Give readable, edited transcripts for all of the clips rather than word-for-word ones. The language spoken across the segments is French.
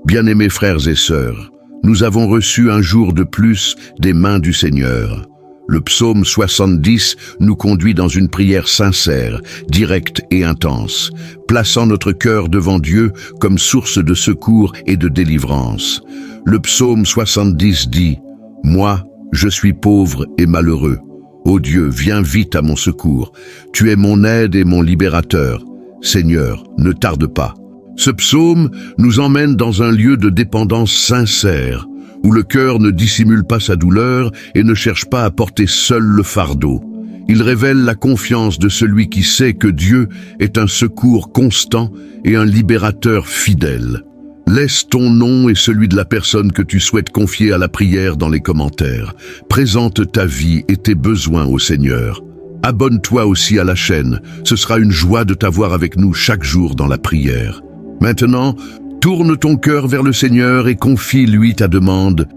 Bien-aimés frères et sœurs, nous avons reçu un jour de plus des mains du Seigneur. Le psaume 70 nous conduit dans une prière sincère, directe et intense, plaçant notre cœur devant Dieu comme source de secours et de délivrance. Le psaume 70 dit « Moi, je suis pauvre et malheureux. Ô Dieu, viens vite à mon secours. Tu es mon aide et mon libérateur. Seigneur, ne tarde pas. » Ce psaume nous emmène dans un lieu de dépendance sincère, où le cœur ne dissimule pas sa douleur et ne cherche pas à porter seul le fardeau. Il révèle la confiance de celui qui sait que Dieu est un secours constant et un libérateur fidèle. Laisse ton nom et celui de la personne que tu souhaites confier à la prière dans les commentaires. Présente ta vie et tes besoins au Seigneur. Abonne-toi aussi à la chaîne, ce sera une joie de t'avoir avec nous chaque jour dans la prière. Maintenant, tourne ton cœur vers le Seigneur et confie-lui ta demande.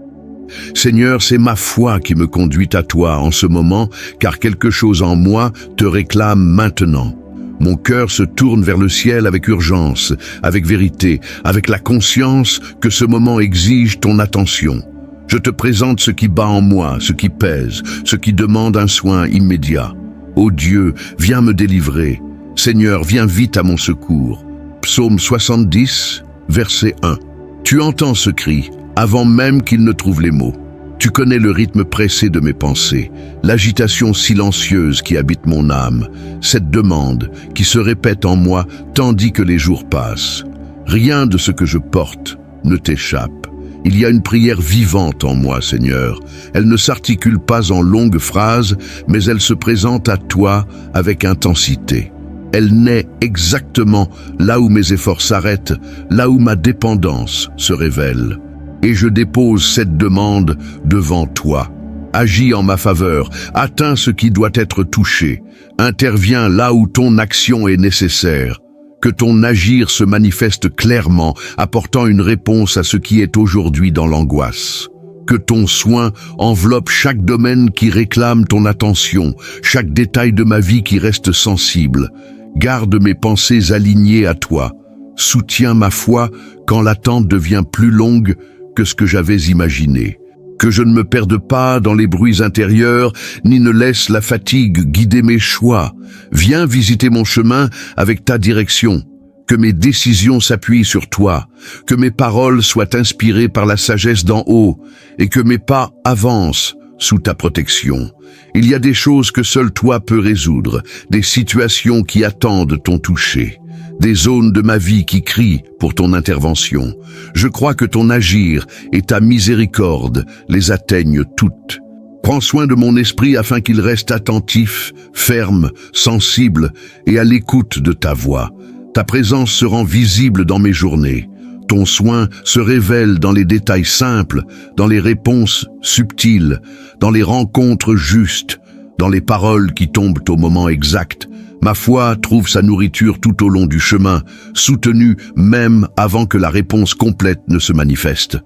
Seigneur, c'est ma foi qui me conduit à toi en ce moment, car quelque chose en moi te réclame maintenant. Mon cœur se tourne vers le ciel avec urgence, avec vérité, avec la conscience que ce moment exige ton attention. Je te présente ce qui bat en moi, ce qui pèse, ce qui demande un soin immédiat. Ô Dieu, viens me délivrer. Seigneur, viens vite à mon secours. Psaume 70, verset 1. Tu entends ce cri, avant même qu'il ne trouve les mots. Tu connais le rythme pressé de mes pensées, l'agitation silencieuse qui habite mon âme, cette demande qui se répète en moi tandis que les jours passent. Rien de ce que je porte ne t'échappe. Il y a une prière vivante en moi, Seigneur. Elle ne s'articule pas en longues phrases, mais elle se présente à toi avec intensité. Elle naît exactement là où mes efforts s'arrêtent, là où ma dépendance se révèle. Et je dépose cette demande devant toi. Agis en ma faveur, atteins ce qui doit être touché, interviens là où ton action est nécessaire. Que ton agir se manifeste clairement, apportant une réponse à ce qui est aujourd'hui dans l'angoisse. Que ton soin enveloppe chaque domaine qui réclame ton attention, chaque détail de ma vie qui reste sensible. Garde mes pensées alignées à toi. Soutiens ma foi quand l'attente devient plus longue que ce que j'avais imaginé. Que je ne me perde pas dans les bruits intérieurs, ni ne laisse la fatigue guider mes choix. Viens visiter mon chemin avec ta direction. Que mes décisions s'appuient sur toi. Que mes paroles soient inspirées par la sagesse d'en haut. Et que mes pas avancent sous ta protection. Il y a des choses que seul toi peux résoudre, des situations qui attendent ton toucher, des zones de ma vie qui crient pour ton intervention. Je crois que ton agir et ta miséricorde les atteignent toutes. Prends soin de mon esprit afin qu'il reste attentif, ferme, sensible et à l'écoute de ta voix. Ta présence se rend visible dans mes journées. Ton soin se révèle dans les détails simples, dans les réponses subtiles, dans les rencontres justes, dans les paroles qui tombent au moment exact. Ma foi trouve sa nourriture tout au long du chemin, soutenue même avant que la réponse complète ne se manifeste.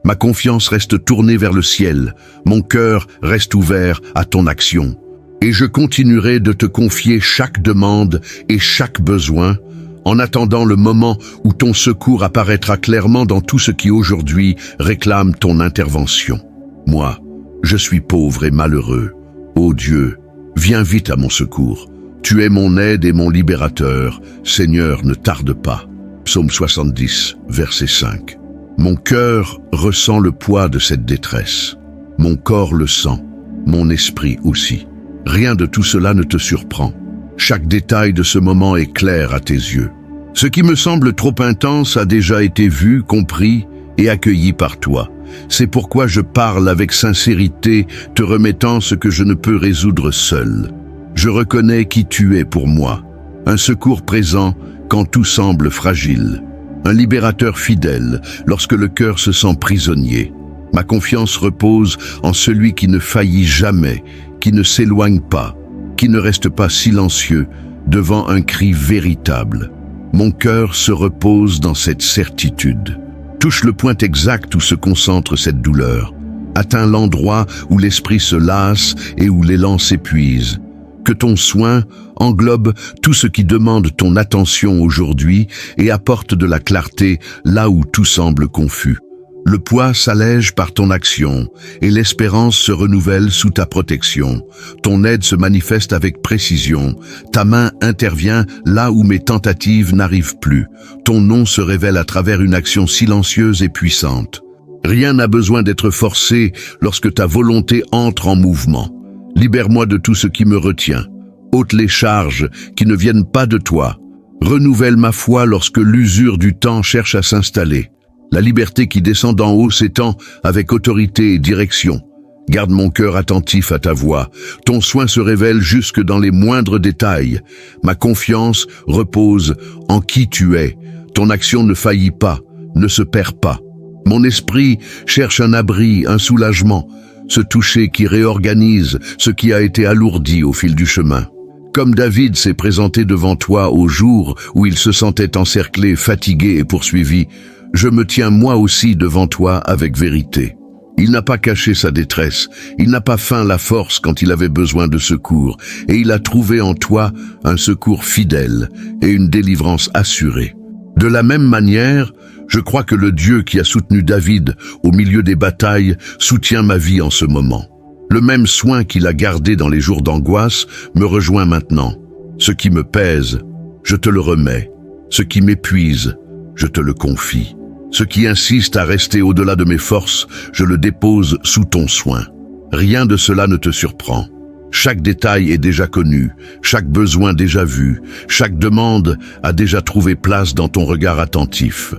Ma confiance reste tournée vers le ciel, mon cœur reste ouvert à ton action. Et je continuerai de te confier chaque demande et chaque besoin, en attendant le moment où ton secours apparaîtra clairement dans tout ce qui aujourd'hui réclame ton intervention. Moi, je suis pauvre et malheureux. Ô Dieu, viens vite à mon secours. Tu es mon aide et mon libérateur. Seigneur, ne tarde pas. Psaume 70, verset 5. Mon cœur ressent le poids de cette détresse. Mon corps le sent, mon esprit aussi. Rien de tout cela ne te surprend. Chaque détail de ce moment est clair à tes yeux. Ce qui me semble trop intense a déjà été vu, compris et accueilli par toi. C'est pourquoi je parle avec sincérité, te remettant ce que je ne peux résoudre seul. Je reconnais qui tu es pour moi, un secours présent quand tout semble fragile, un libérateur fidèle lorsque le cœur se sent prisonnier. Ma confiance repose en celui qui ne faillit jamais, qui ne s'éloigne pas, qui ne reste pas silencieux devant un cri véritable. Mon cœur se repose dans cette certitude. Touche le point exact où se concentre cette douleur. Atteins l'endroit où l'esprit se lasse et où l'élan s'épuise. Que ton soin englobe tout ce qui demande ton attention aujourd'hui et apporte de la clarté là où tout semble confus. Le poids s'allège par ton action et l'espérance se renouvelle sous ta protection. Ton aide se manifeste avec précision. Ta main intervient là où mes tentatives n'arrivent plus. Ton nom se révèle à travers une action silencieuse et puissante. Rien n'a besoin d'être forcé lorsque ta volonté entre en mouvement. Libère-moi de tout ce qui me retient. Ôte les charges qui ne viennent pas de toi. Renouvelle ma foi lorsque l'usure du temps cherche à s'installer. La liberté qui descend d'en haut s'étend avec autorité et direction. Garde mon cœur attentif à ta voix. Ton soin se révèle jusque dans les moindres détails. Ma confiance repose en qui tu es. Ton action ne faillit pas, ne se perd pas. Mon esprit cherche un abri, un soulagement, ce toucher qui réorganise ce qui a été alourdi au fil du chemin. Comme David s'est présenté devant toi au jour où il se sentait encerclé, fatigué et poursuivi, je me tiens moi aussi devant toi avec vérité. Il n'a pas caché sa détresse, il n'a pas feint la force quand il avait besoin de secours, et il a trouvé en toi un secours fidèle et une délivrance assurée. De la même manière, je crois que le Dieu qui a soutenu David au milieu des batailles soutient ma vie en ce moment. Le même soin qu'il a gardé dans les jours d'angoisse me rejoint maintenant. Ce qui me pèse, je te le remets. Ce qui m'épuise, je te le confie. Ce qui insiste à rester au-delà de mes forces, je le dépose sous ton soin. Rien de cela ne te surprend. Chaque détail est déjà connu, chaque besoin déjà vu, chaque demande a déjà trouvé place dans ton regard attentif.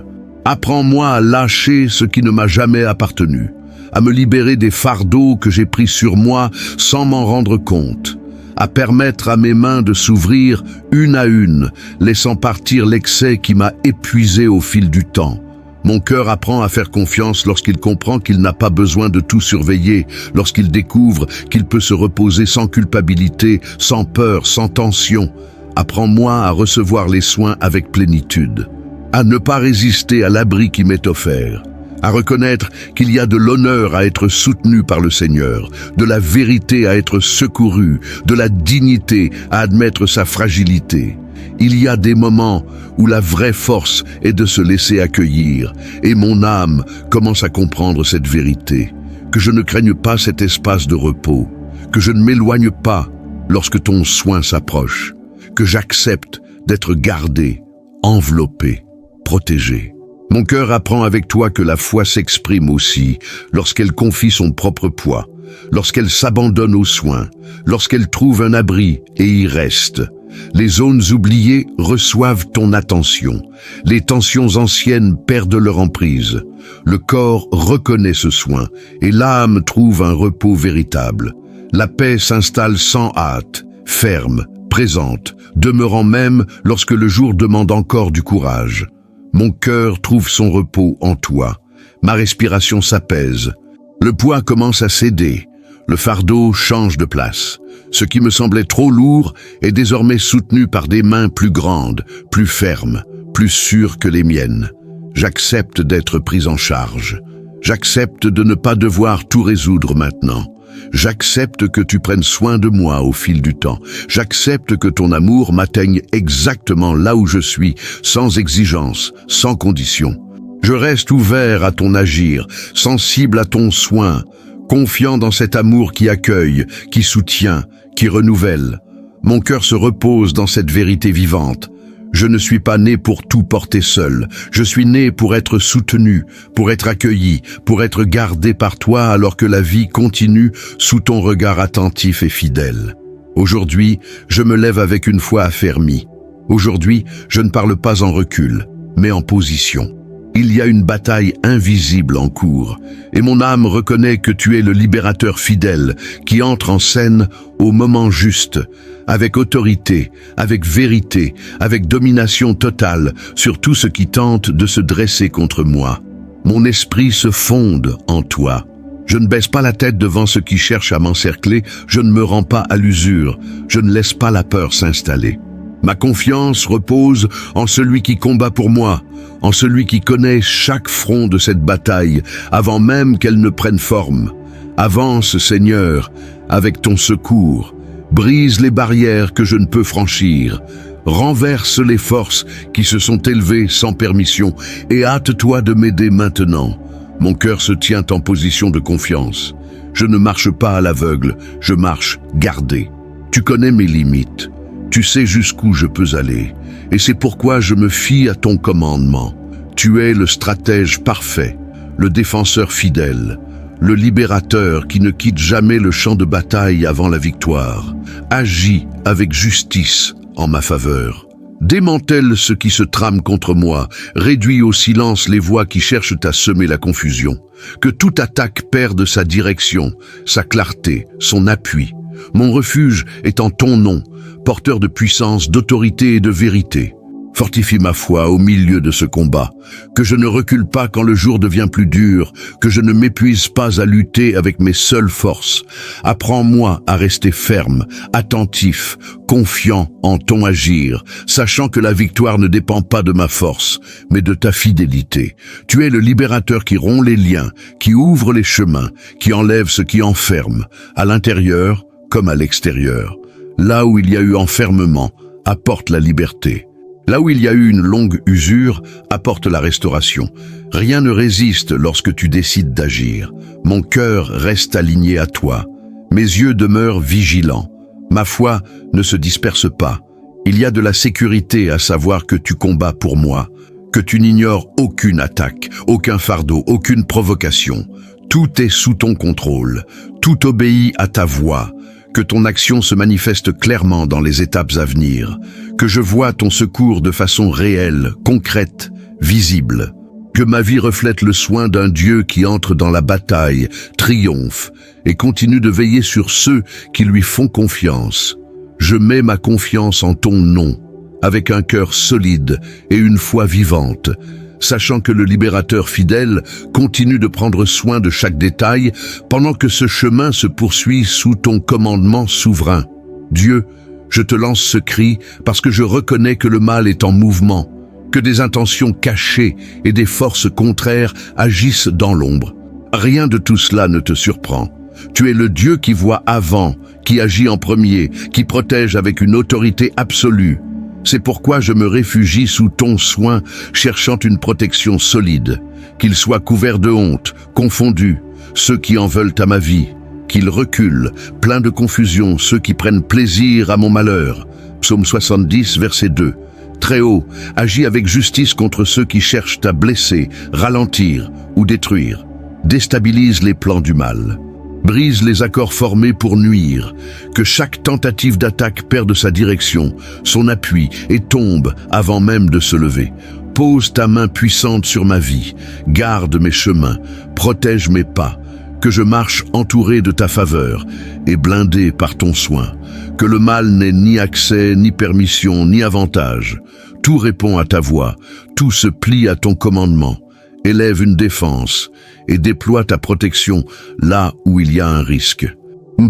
Apprends-moi à lâcher ce qui ne m'a jamais appartenu, à me libérer des fardeaux que j'ai pris sur moi sans m'en rendre compte, à permettre à mes mains de s'ouvrir une à une, laissant partir l'excès qui m'a épuisé au fil du temps. Mon cœur apprend à faire confiance lorsqu'il comprend qu'il n'a pas besoin de tout surveiller, lorsqu'il découvre qu'il peut se reposer sans culpabilité, sans peur, sans tension. Apprends-moi à recevoir les soins avec plénitude, à ne pas résister à l'abri qui m'est offert, à reconnaître qu'il y a de l'honneur à être soutenu par le Seigneur, de la vérité à être secouru, de la dignité à admettre sa fragilité. Il y a des moments où la vraie force est de se laisser accueillir, et mon âme commence à comprendre cette vérité, que je ne craigne pas cet espace de repos, que je ne m'éloigne pas lorsque ton soin s'approche, que j'accepte d'être gardé, enveloppé, protégé. Mon cœur apprend avec toi que la foi s'exprime aussi lorsqu'elle confie son propre poids, lorsqu'elle s'abandonne aux soins, lorsqu'elle trouve un abri et y reste. Les zones oubliées reçoivent ton attention. Les tensions anciennes perdent leur emprise. Le corps reconnaît ce soin et l'âme trouve un repos véritable. La paix s'installe sans hâte, ferme, présente, demeurant même lorsque le jour demande encore du courage. Mon cœur trouve son repos en toi. Ma respiration s'apaise. Le poids commence à céder. Le fardeau change de place. Ce qui me semblait trop lourd est désormais soutenu par des mains plus grandes, plus fermes, plus sûres que les miennes. J'accepte d'être pris en charge. J'accepte de ne pas devoir tout résoudre maintenant. J'accepte que tu prennes soin de moi au fil du temps. J'accepte que ton amour m'atteigne exactement là où je suis, sans exigence, sans condition. Je reste ouvert à ton agir, sensible à ton soin, confiant dans cet amour qui accueille, qui soutient, qui renouvelle. Mon cœur se repose dans cette vérité vivante. Je ne suis pas né pour tout porter seul. Je suis né pour être soutenu, pour être accueilli, pour être gardé par toi alors que la vie continue sous ton regard attentif et fidèle. Aujourd'hui, je me lève avec une foi affermie. Aujourd'hui, je ne parle pas en recul, mais en position. Il y a une bataille invisible en cours, et mon âme reconnaît que tu es le libérateur fidèle qui entre en scène au moment juste, avec autorité, avec vérité, avec domination totale sur tout ce qui tente de se dresser contre moi. Mon esprit se fonde en toi. Je ne baisse pas la tête devant ce qui cherche à m'encercler, je ne me rends pas à l'usure, je ne laisse pas la peur s'installer. Ma confiance repose en celui qui combat pour moi, en celui qui connaît chaque front de cette bataille, avant même qu'elle ne prenne forme. Avance, Seigneur, avec ton secours. Brise les barrières que je ne peux franchir. Renverse les forces qui se sont élevées sans permission et hâte-toi de m'aider maintenant. Mon cœur se tient en position de confiance. Je ne marche pas à l'aveugle, je marche gardé. Tu connais mes limites. Tu sais jusqu'où je peux aller. Et c'est pourquoi je me fie à ton commandement. Tu es le stratège parfait, le défenseur fidèle, le libérateur qui ne quitte jamais le champ de bataille avant la victoire. Agis avec justice en ma faveur. Démantèle ce qui se trame contre moi, réduis au silence les voix qui cherchent à semer la confusion. Que toute attaque perde sa direction, sa clarté, son appui. Mon refuge est en ton nom, porteur de puissance, d'autorité et de vérité. Fortifie ma foi au milieu de ce combat, que je ne recule pas quand le jour devient plus dur, que je ne m'épuise pas à lutter avec mes seules forces. Apprends-moi à rester ferme, attentif, confiant en ton agir, sachant que la victoire ne dépend pas de ma force, mais de ta fidélité. Tu es le libérateur qui rompt les liens, qui ouvre les chemins, qui enlève ce qui enferme, à l'intérieur comme à l'extérieur. Là où il y a eu enfermement, apporte la liberté. Là où il y a eu une longue usure, apporte la restauration. Rien ne résiste lorsque tu décides d'agir. Mon cœur reste aligné à toi. Mes yeux demeurent vigilants. Ma foi ne se disperse pas. Il y a de la sécurité à savoir que tu combats pour moi, que tu n'ignores aucune attaque, aucun fardeau, aucune provocation. Tout est sous ton contrôle. Tout obéit à ta voix. Que ton action se manifeste clairement dans les étapes à venir, que je vois ton secours de façon réelle, concrète, visible, que ma vie reflète le soin d'un Dieu qui entre dans la bataille, triomphe et continue de veiller sur ceux qui lui font confiance. Je mets ma confiance en ton nom, avec un cœur solide et une foi vivante, sachant que le libérateur fidèle continue de prendre soin de chaque détail pendant que ce chemin se poursuit sous ton commandement souverain. Dieu, je te lance ce cri parce que je reconnais que le mal est en mouvement, que des intentions cachées et des forces contraires agissent dans l'ombre. Rien de tout cela ne te surprend. Tu es le Dieu qui voit avant, qui agit en premier, qui protège avec une autorité absolue. C'est pourquoi je me réfugie sous ton soin, cherchant une protection solide. Qu'ils soient couverts de honte, confondus, ceux qui en veulent à ma vie. Qu'ils reculent, pleins de confusion, ceux qui prennent plaisir à mon malheur. Psaume 70, verset 2. Très haut, agis avec justice contre ceux qui cherchent à blesser, ralentir ou détruire. Déstabilise les plans du mal. Brise les accords formés pour nuire, que chaque tentative d'attaque perde sa direction, son appui et tombe avant même de se lever. Pose ta main puissante sur ma vie, garde mes chemins, protège mes pas, que je marche entouré de ta faveur et blindé par ton soin, que le mal n'ait ni accès, ni permission, ni avantage. Tout répond à ta voix, tout se plie à ton commandement. Élève une défense et déploie ta protection là où il y a un risque.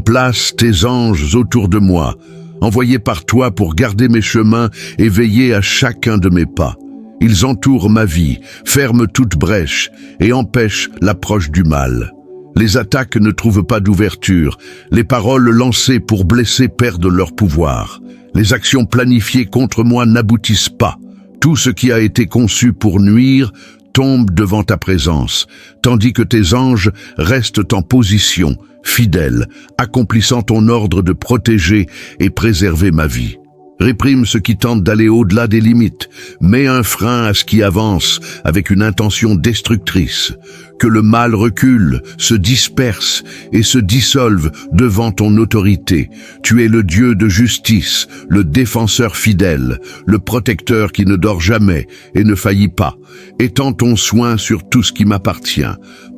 Place tes anges autour de moi, envoyés par toi pour garder mes chemins et veiller à chacun de mes pas. Ils entourent ma vie, ferment toute brèche et empêchent l'approche du mal. Les attaques ne trouvent pas d'ouverture, les paroles lancées pour blesser perdent leur pouvoir. Les actions planifiées contre moi n'aboutissent pas. Tout ce qui a été conçu pour nuire tombe devant ta présence, tandis que tes anges restent en position, fidèles, accomplissant ton ordre de protéger et préserver ma vie. Réprime ce qui tente d'aller au-delà des limites, mets un frein à ce qui avance avec une intention destructrice. Que le mal recule, se disperse et se dissolve devant ton autorité. Tu es le Dieu de justice, le défenseur fidèle, le protecteur qui ne dort jamais et ne faillit pas. Étends ton soin sur tout ce qui m'appartient.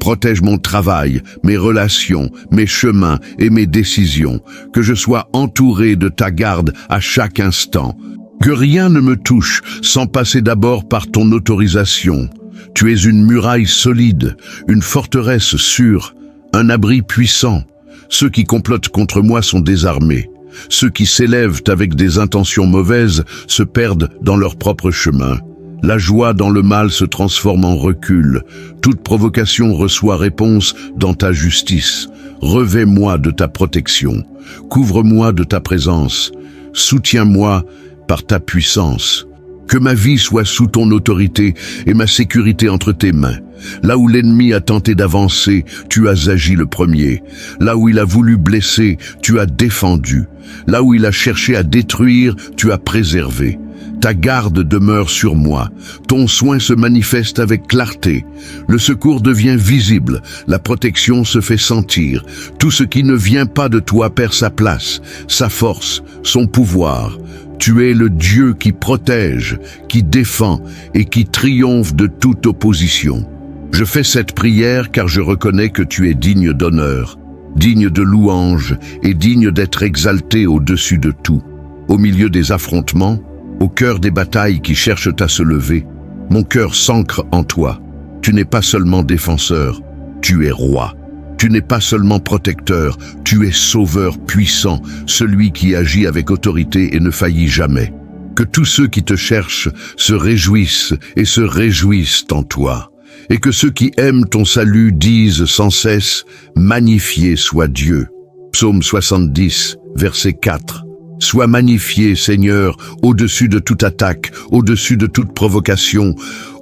Protège mon travail, mes relations, mes chemins et mes décisions. Que je sois entouré de ta garde à chaque instant. Que rien ne me touche sans passer d'abord par ton autorisation. Tu es une muraille solide, une forteresse sûre, un abri puissant. Ceux qui complotent contre moi sont désarmés. Ceux qui s'élèvent avec des intentions mauvaises se perdent dans leur propre chemin. La joie dans le mal se transforme en recul. Toute provocation reçoit réponse dans ta justice. Revêt-moi de ta protection, couvre-moi de ta présence, soutiens-moi par ta puissance. Que ma vie soit sous ton autorité et ma sécurité entre tes mains. Là où l'ennemi a tenté d'avancer, tu as agi le premier. Là où il a voulu blesser, tu as défendu. Là où il a cherché à détruire, tu as préservé. Ta garde demeure sur moi. Ton soin se manifeste avec clarté. Le secours devient visible. La protection se fait sentir. Tout ce qui ne vient pas de toi perd sa place, sa force, son pouvoir. Tu es le Dieu qui protège, qui défend et qui triomphe de toute opposition. Je fais cette prière car je reconnais que tu es digne d'honneur, digne de louange et digne d'être exalté au-dessus de tout. Au milieu des affrontements, au cœur des batailles qui cherchent à se lever, mon cœur s'ancre en toi. Tu n'es pas seulement défenseur, tu es roi. Tu n'es pas seulement protecteur, tu es sauveur puissant, celui qui agit avec autorité et ne faillit jamais. Que tous ceux qui te cherchent se réjouissent et se réjouissent en toi. Et que ceux qui aiment ton salut disent sans cesse « Magnifié soit Dieu ». Psaume 70, verset 4. Sois magnifié, Seigneur, au-dessus de toute attaque, au-dessus de toute provocation,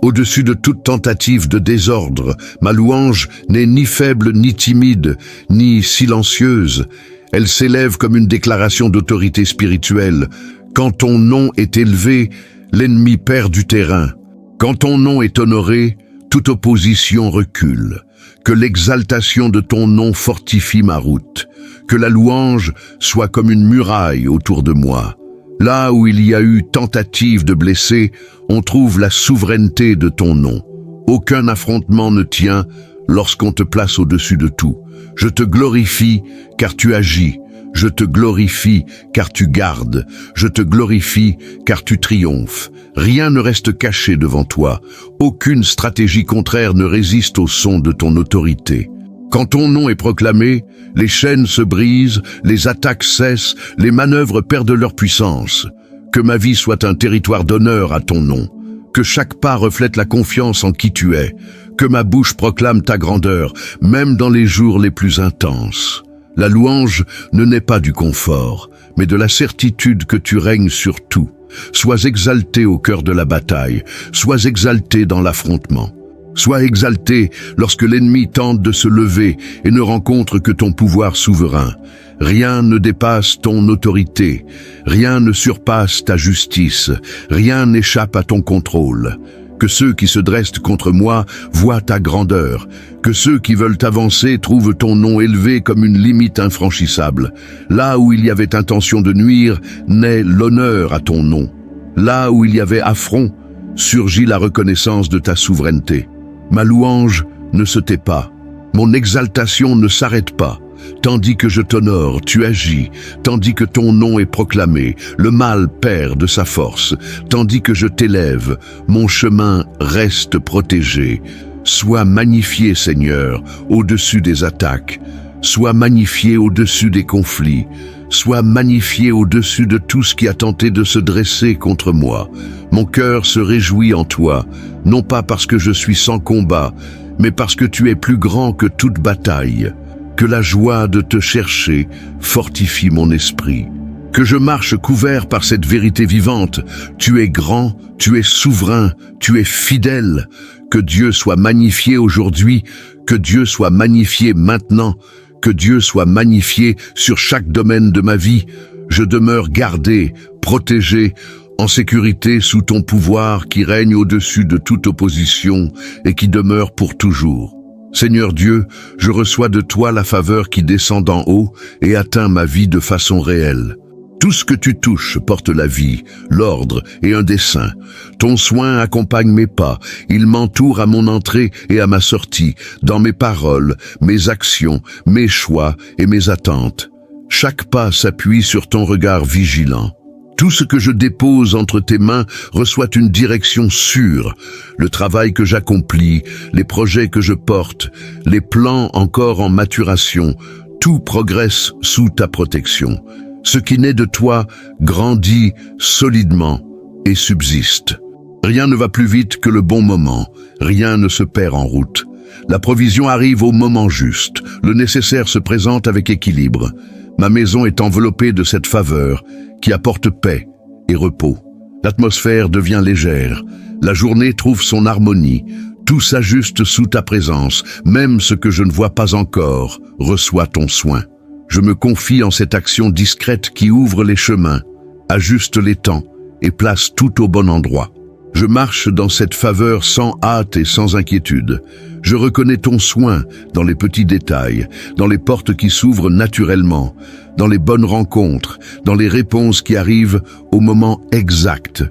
au-dessus de toute tentative de désordre. Ma louange n'est ni faible, ni timide, ni silencieuse. Elle s'élève comme une déclaration d'autorité spirituelle. Quand ton nom est élevé, l'ennemi perd du terrain. Quand ton nom est honoré, toute opposition recule. Que l'exaltation de ton nom fortifie ma route. Que la louange soit comme une muraille autour de moi. Là où il y a eu tentative de blesser, on trouve la souveraineté de ton nom. Aucun affrontement ne tient lorsqu'on te place au-dessus de tout. Je te glorifie car tu agis. Je te glorifie car tu gardes. Je te glorifie car tu triomphes. Rien ne reste caché devant toi. Aucune stratégie contraire ne résiste au son de ton autorité. Quand ton nom est proclamé, les chaînes se brisent, les attaques cessent, les manœuvres perdent leur puissance. Que ma vie soit un territoire d'honneur à ton nom. Que chaque pas reflète la confiance en qui tu es. Que ma bouche proclame ta grandeur, même dans les jours les plus intenses. La louange ne naît pas du confort, mais de la certitude que tu règnes sur tout. Sois exalté au cœur de la bataille, sois exalté dans l'affrontement. Sois exalté lorsque l'ennemi tente de se lever et ne rencontre que ton pouvoir souverain. Rien ne dépasse ton autorité, rien ne surpasse ta justice, rien n'échappe à ton contrôle. Que ceux qui se dressent contre moi voient ta grandeur, que ceux qui veulent avancer trouvent ton nom élevé comme une limite infranchissable. Là où il y avait intention de nuire, naît l'honneur à ton nom. Là où il y avait affront, surgit la reconnaissance de ta souveraineté. Ma louange ne se tait pas, mon exaltation ne s'arrête pas. Tandis que je t'honore, tu agis. Tandis que ton nom est proclamé, le mal perd de sa force. Tandis que je t'élève, mon chemin reste protégé. Sois magnifié, Seigneur, au-dessus des attaques. Sois magnifié au-dessus des conflits. Sois magnifié au-dessus de tout ce qui a tenté de se dresser contre moi. Mon cœur se réjouit en toi, non pas parce que je suis sans combat, mais parce que tu es plus grand que toute bataille. Que la joie de te chercher fortifie mon esprit. Que je marche couvert par cette vérité vivante. Tu es grand, tu es souverain, tu es fidèle. Que Dieu soit magnifié aujourd'hui, que Dieu soit magnifié maintenant, que Dieu soit magnifié sur chaque domaine de ma vie. Je demeure gardé, protégé, en sécurité sous ton pouvoir qui règne au-dessus de toute opposition et qui demeure pour toujours. Seigneur Dieu, je reçois de toi la faveur qui descend d'en haut et atteint ma vie de façon réelle. Tout ce que tu touches porte la vie, l'ordre et un dessein. Ton soin accompagne mes pas, il m'entoure à mon entrée et à ma sortie, dans mes paroles, mes actions, mes choix et mes attentes. Chaque pas s'appuie sur ton regard vigilant. Tout ce que je dépose entre tes mains reçoit une direction sûre. Le travail que j'accomplis, les projets que je porte, les plans encore en maturation, tout progresse sous ta protection. Ce qui naît de toi grandit solidement et subsiste. Rien ne va plus vite que le bon moment, rien ne se perd en route. La provision arrive au moment juste. Le nécessaire se présente avec équilibre. Ma maison est enveloppée de cette faveur qui apporte paix et repos. L'atmosphère devient légère. La journée trouve son harmonie. Tout s'ajuste sous ta présence. Même ce que je ne vois pas encore reçoit ton soin. Je me confie en cette action discrète qui ouvre les chemins, ajuste les temps et place tout au bon endroit. Je marche dans cette faveur sans hâte et sans inquiétude. Je reconnais ton soin dans les petits détails, dans les portes qui s'ouvrent naturellement, dans les bonnes rencontres, dans les réponses qui arrivent au moment exact.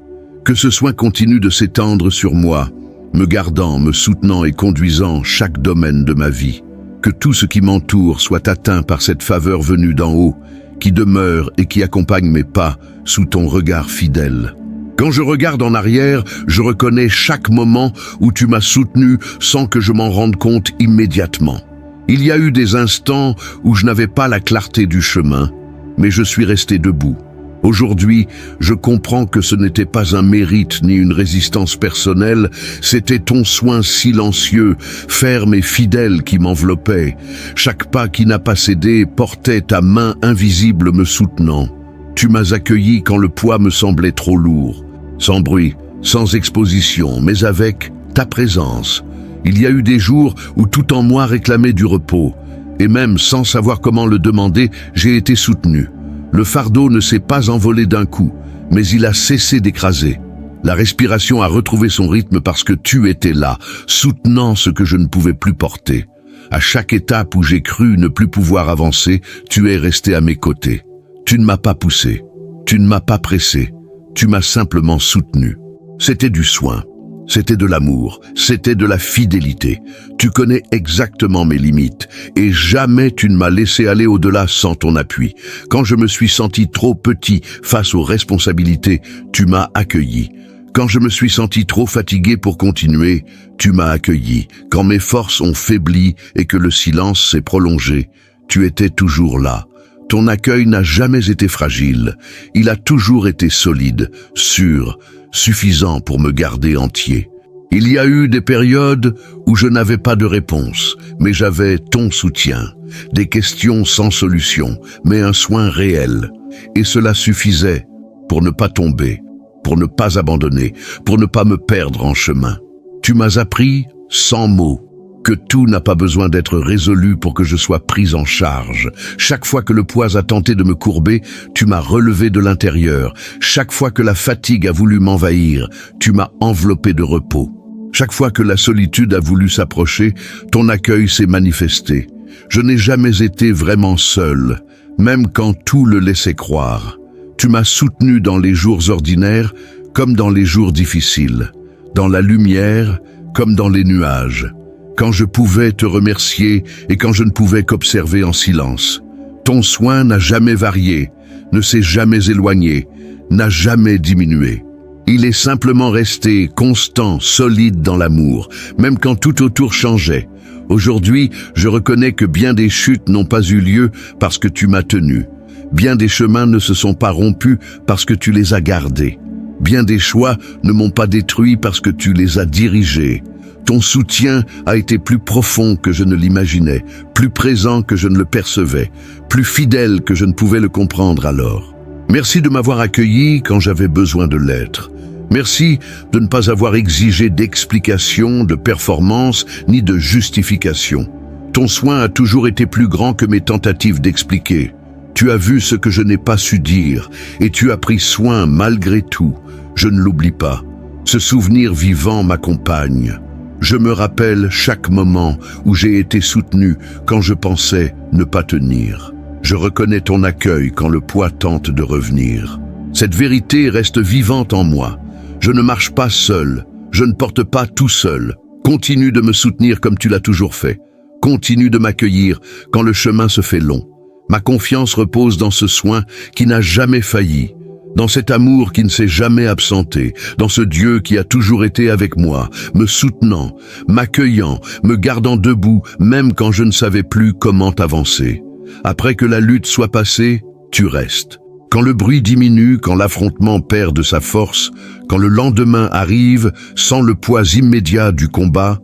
Que ce soin continue de s'étendre sur moi, me gardant, me soutenant et conduisant chaque domaine de ma vie. Que tout ce qui m'entoure soit atteint par cette faveur venue d'en haut, qui demeure et qui accompagne mes pas sous ton regard fidèle. Quand je regarde en arrière, je reconnais chaque moment où tu m'as soutenu sans que je m'en rende compte immédiatement. Il y a eu des instants où je n'avais pas la clarté du chemin, mais je suis resté debout. Aujourd'hui, je comprends que ce n'était pas un mérite ni une résistance personnelle, c'était ton soin silencieux, ferme et fidèle qui m'enveloppait. Chaque pas qui n'a pas cédé portait ta main invisible me soutenant. Tu m'as accueilli quand le poids me semblait trop lourd. Sans bruit, sans exposition, mais avec ta présence. Il y a eu des jours où tout en moi réclamait du repos. Et même sans savoir comment le demander, j'ai été soutenu. Le fardeau ne s'est pas envolé d'un coup, mais il a cessé d'écraser. La respiration a retrouvé son rythme parce que tu étais là, soutenant ce que je ne pouvais plus porter. À chaque étape où j'ai cru ne plus pouvoir avancer, tu es resté à mes côtés. Tu ne m'as pas poussé, tu ne m'as pas pressé, tu m'as simplement soutenu. C'était du soin. C'était de l'amour, c'était de la fidélité. Tu connais exactement mes limites et jamais tu ne m'as laissé aller au-delà sans ton appui. Quand je me suis senti trop petit face aux responsabilités, tu m'as accueilli. Quand je me suis senti trop fatigué pour continuer, tu m'as accueilli. Quand mes forces ont faibli et que le silence s'est prolongé, tu étais toujours là. Ton accueil n'a jamais été fragile. Il a toujours été solide, sûr, suffisant pour me garder entier. Il y a eu des périodes où je n'avais pas de réponse, mais j'avais ton soutien. Des questions sans solution, mais un soin réel. Et cela suffisait pour ne pas tomber, pour ne pas abandonner, pour ne pas me perdre en chemin. Tu m'as appris, sans mots, que tout n'a pas besoin d'être résolu pour que je sois pris en charge. Chaque fois que le poids a tenté de me courber, tu m'as relevé de l'intérieur. Chaque fois que la fatigue a voulu m'envahir, tu m'as enveloppé de repos. Chaque fois que la solitude a voulu s'approcher, ton accueil s'est manifesté. Je n'ai jamais été vraiment seul, même quand tout le laissait croire. Tu m'as soutenu dans les jours ordinaires comme dans les jours difficiles, dans la lumière comme dans les nuages. Quand je pouvais te remercier et quand je ne pouvais qu'observer en silence. Ton soin n'a jamais varié, ne s'est jamais éloigné, n'a jamais diminué. Il est simplement resté constant, solide dans l'amour, même quand tout autour changeait. Aujourd'hui, je reconnais que bien des chutes n'ont pas eu lieu parce que tu m'as tenu. Bien des chemins ne se sont pas rompus parce que tu les as gardés. Bien des choix ne m'ont pas détruit parce que tu les as dirigés. Ton soutien a été plus profond que je ne l'imaginais, plus présent que je ne le percevais, plus fidèle que je ne pouvais le comprendre alors. Merci de m'avoir accueilli quand j'avais besoin de l'être. Merci de ne pas avoir exigé d'explications, de performances, ni de justifications. Ton soin a toujours été plus grand que mes tentatives d'expliquer. Tu as vu ce que je n'ai pas su dire, et tu as pris soin malgré tout. Je ne l'oublie pas. Ce souvenir vivant m'accompagne. Je me rappelle chaque moment où j'ai été soutenu quand je pensais ne pas tenir. Je reconnais ton accueil quand le poids tente de revenir. Cette vérité reste vivante en moi. Je ne marche pas seul, je ne porte pas tout seul. Continue de me soutenir comme tu l'as toujours fait. Continue de m'accueillir quand le chemin se fait long. Ma confiance repose dans ce soin qui n'a jamais failli. Dans cet amour qui ne s'est jamais absenté, dans ce Dieu qui a toujours été avec moi, me soutenant, m'accueillant, me gardant debout, même quand je ne savais plus comment avancer. Après que la lutte soit passée, tu restes. Quand le bruit diminue, quand l'affrontement perd de sa force, quand le lendemain arrive, sans le poids immédiat du combat,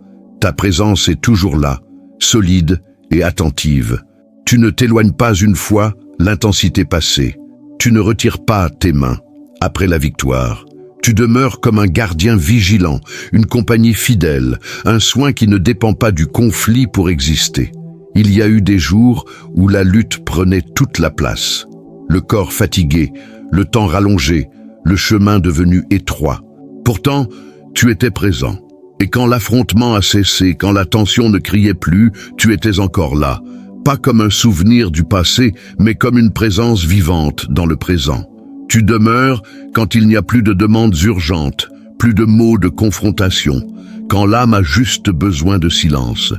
Ta présence est toujours là, solide et attentive. Tu ne t'éloignes pas une fois l'intensité passée. Tu ne retires pas tes mains après la victoire. Tu demeures comme un gardien vigilant, une compagnie fidèle, un soin qui ne dépend pas du conflit pour exister. Il y a eu des jours où la lutte prenait toute la place. Le corps fatigué, le temps rallongé, le chemin devenu étroit. Pourtant, tu étais présent. Et quand l'affrontement a cessé, quand la tension ne criait plus, tu étais encore là. Pas comme un souvenir du passé, mais comme une présence vivante dans le présent. Tu demeures quand il n'y a plus de demandes urgentes, plus de mots de confrontation, quand l'âme a juste besoin de silence.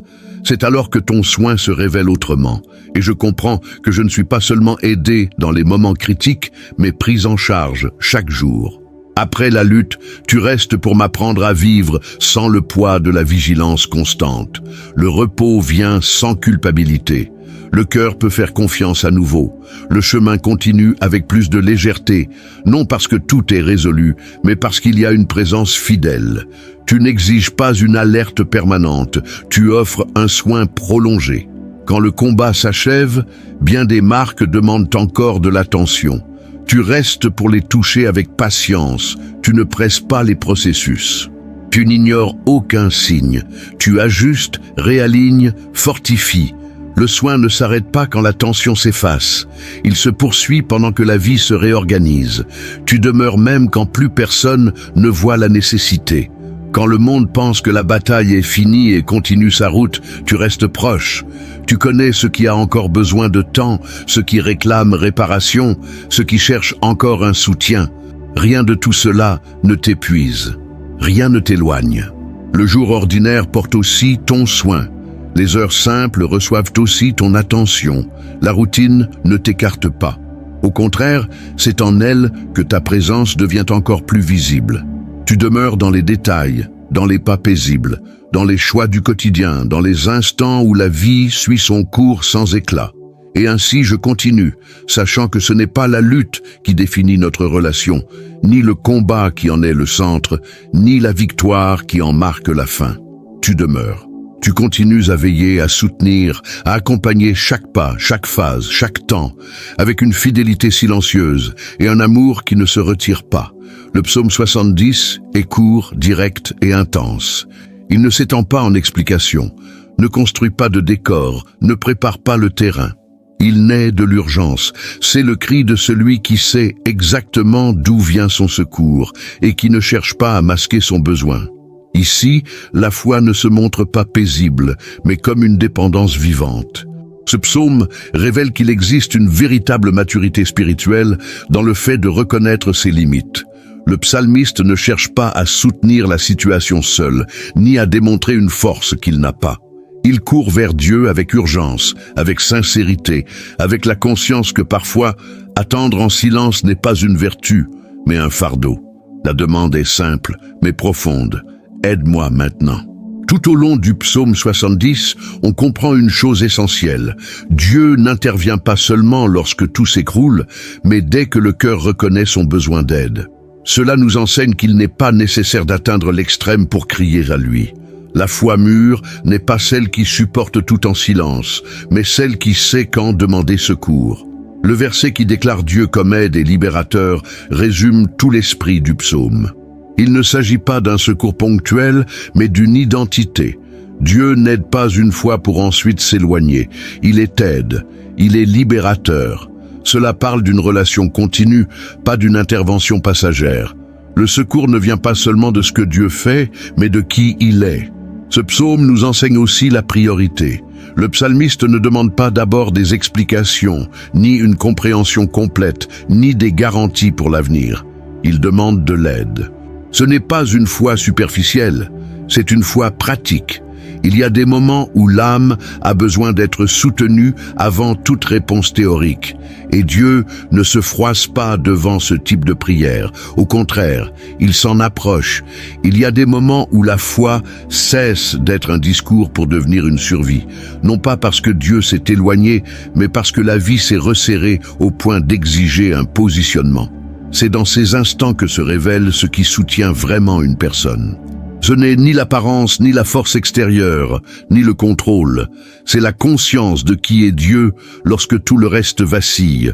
C'est alors que ton soin se révèle autrement. Et je comprends que je ne suis pas seulement aidé dans les moments critiques, mais pris en charge chaque jour. Après la lutte, tu restes pour m'apprendre à vivre sans le poids de la vigilance constante. Le repos vient sans culpabilité. Le cœur peut faire confiance à nouveau. Le chemin continue avec plus de légèreté, non parce que tout est résolu, mais parce qu'il y a une présence fidèle. Tu n'exiges pas une alerte permanente, tu offres un soin prolongé. Quand le combat s'achève, bien des marques demandent encore de l'attention. Tu restes pour les toucher avec patience, tu ne presses pas les processus. Tu n'ignores aucun signe, tu ajustes, réalignes, fortifies. Le soin ne s'arrête pas quand la tension s'efface. Il se poursuit pendant que la vie se réorganise. Tu demeures même quand plus personne ne voit la nécessité. Quand le monde pense que la bataille est finie et continue sa route, tu restes proche. Tu connais ce qui a encore besoin de temps, ce qui réclame réparation, ce qui cherche encore un soutien. Rien de tout cela ne t'épuise. Rien ne t'éloigne. Le jour ordinaire porte aussi ton soin. Les heures simples reçoivent aussi ton attention. La routine ne t'écarte pas. Au contraire, c'est en elle que ta présence devient encore plus visible. Tu demeures dans les détails, dans les pas paisibles, dans les choix du quotidien, dans les instants où la vie suit son cours sans éclat. Et ainsi je continue, sachant que ce n'est pas la lutte qui définit notre relation, ni le combat qui en est le centre, ni la victoire qui en marque la fin. Tu demeures. Tu continues à veiller, à soutenir, à accompagner chaque pas, chaque phase, chaque temps, avec une fidélité silencieuse et un amour qui ne se retire pas. Le psaume 70 est court, direct et intense. Il ne s'étend pas en explications, ne construit pas de décor, ne prépare pas le terrain. Il naît de l'urgence. C'est le cri de celui qui sait exactement d'où vient son secours et qui ne cherche pas à masquer son besoin. Ici, la foi ne se montre pas paisible, mais comme une dépendance vivante. Ce psaume révèle qu'il existe une véritable maturité spirituelle dans le fait de reconnaître ses limites. Le psalmiste ne cherche pas à soutenir la situation seul, ni à démontrer une force qu'il n'a pas. Il court vers Dieu avec urgence, avec sincérité, avec la conscience que parfois, attendre en silence n'est pas une vertu, mais un fardeau. La demande est simple, mais profonde. Aide-moi maintenant. Tout au long du psaume 70, on comprend une chose essentielle. Dieu n'intervient pas seulement lorsque tout s'écroule, mais dès que le cœur reconnaît son besoin d'aide. Cela nous enseigne qu'il n'est pas nécessaire d'atteindre l'extrême pour crier à lui. La foi mûre n'est pas celle qui supporte tout en silence, mais celle qui sait quand demander secours. Le verset qui déclare Dieu comme aide et libérateur résume tout l'esprit du psaume. Il ne s'agit pas d'un secours ponctuel, mais d'une identité. Dieu n'aide pas une fois pour ensuite s'éloigner. Il est aide, il est libérateur. Cela parle d'une relation continue, pas d'une intervention passagère. Le secours ne vient pas seulement de ce que Dieu fait, mais de qui il est. Ce psaume nous enseigne aussi la priorité. Le psalmiste ne demande pas d'abord des explications, ni une compréhension complète, ni des garanties pour l'avenir. Il demande de l'aide. Ce n'est pas une foi superficielle, c'est une foi pratique. Il y a des moments où l'âme a besoin d'être soutenue avant toute réponse théorique. Et Dieu ne se froisse pas devant ce type de prière. Au contraire, il s'en approche. Il y a des moments où la foi cesse d'être un discours pour devenir une survie. Non pas parce que Dieu s'est éloigné, mais parce que la vie s'est resserrée au point d'exiger un positionnement. C'est dans ces instants que se révèle ce qui soutient vraiment une personne. Ce n'est ni l'apparence, ni la force extérieure, ni le contrôle. C'est la conscience de qui est Dieu lorsque tout le reste vacille.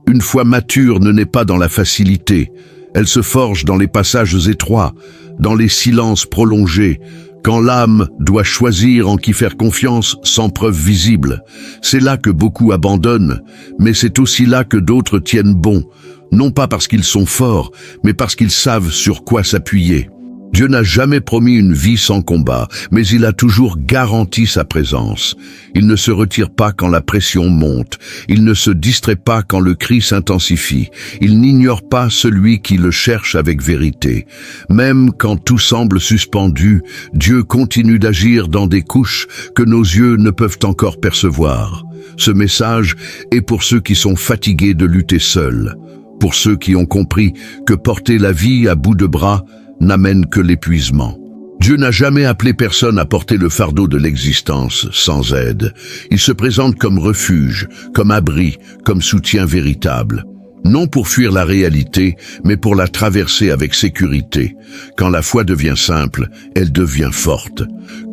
Une foi mature ne naît pas dans la facilité. Elle se forge dans les passages étroits, dans les silences prolongés, quand l'âme doit choisir en qui faire confiance sans preuve visible. C'est là que beaucoup abandonnent, mais c'est aussi là que d'autres tiennent bon, non pas parce qu'ils sont forts, mais parce qu'ils savent sur quoi s'appuyer. Dieu n'a jamais promis une vie sans combat, mais il a toujours garanti sa présence. Il ne se retire pas quand la pression monte. Il ne se distrait pas quand le cri s'intensifie. Il n'ignore pas celui qui le cherche avec vérité. Même quand tout semble suspendu, Dieu continue d'agir dans des couches que nos yeux ne peuvent encore percevoir. Ce message est pour ceux qui sont fatigués de lutter seuls, pour ceux qui ont compris que porter la vie à bout de bras n'amène que l'épuisement. Dieu n'a jamais appelé personne à porter le fardeau de l'existence sans aide. Il se présente comme refuge, comme abri, comme soutien véritable. Non pour fuir la réalité, mais pour la traverser avec sécurité. Quand la foi devient simple, elle devient forte.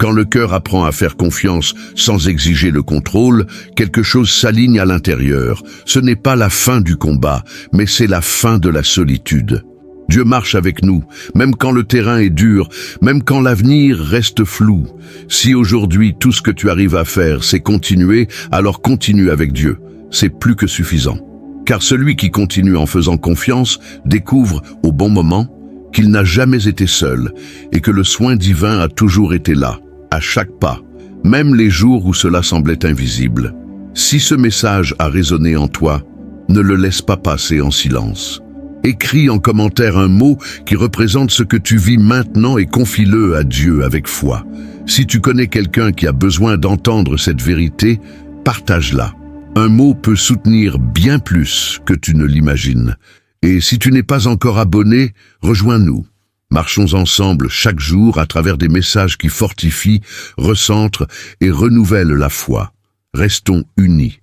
Quand le cœur apprend à faire confiance sans exiger le contrôle, quelque chose s'aligne à l'intérieur. Ce n'est pas la fin du combat, mais c'est la fin de la solitude. Dieu marche avec nous, même quand le terrain est dur, même quand l'avenir reste flou. Si aujourd'hui tout ce que tu arrives à faire, c'est continuer, alors continue avec Dieu. C'est plus que suffisant. Car celui qui continue en faisant confiance découvre, au bon moment, qu'il n'a jamais été seul et que le soin divin a toujours été là, à chaque pas, même les jours où cela semblait invisible. Si ce message a résonné en toi, ne le laisse pas passer en silence. Écris en commentaire un mot qui représente ce que tu vis maintenant et confie-le à Dieu avec foi. Si tu connais quelqu'un qui a besoin d'entendre cette vérité, partage-la. Un mot peut soutenir bien plus que tu ne l'imagines. Et si tu n'es pas encore abonné, rejoins-nous. Marchons ensemble chaque jour à travers des messages qui fortifient, recentrent et renouvellent la foi. Restons unis.